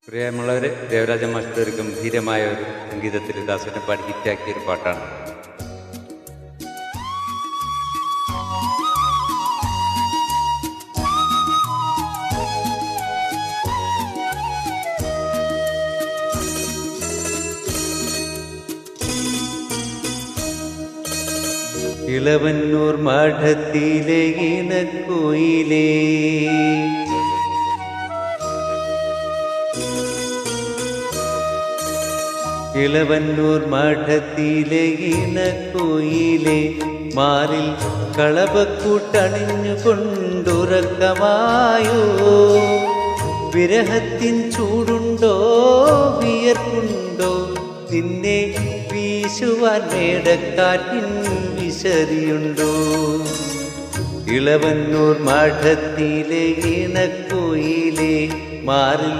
പ്രിയമുള്ളവർ, ദേവരാജ മാസ്റ്റർ ഒരു ഗംഭീരമായ ഒരു സംഗീതത്തിൽ ദാസനെ പാടി ഹിറ്റാക്കിയ ഒരു പാട്ടാണ്. ഇളവന്നൂർ മഠത്തിലെ ഇണക്കുയിലേ, ഇളവന്നൂർ മഠത്തിലെ ഇണക്കുയിലേ, മാറിൽ കളപക്കൂട്ടണിഞ്ഞുകൊണ്ടുറക്കമായോ? വിരഹത്തിൻ ചൂടുണ്ടോ, വിയർപ്പുണ്ടോ, നിന്നെ വീശുവാൻ മേടക്കാറ്റിൻ വിശറിയുണ്ടോ? ഇളവന്നൂർ മഠത്തിലെ ഇണക്കുയിലേ, മാറിൽ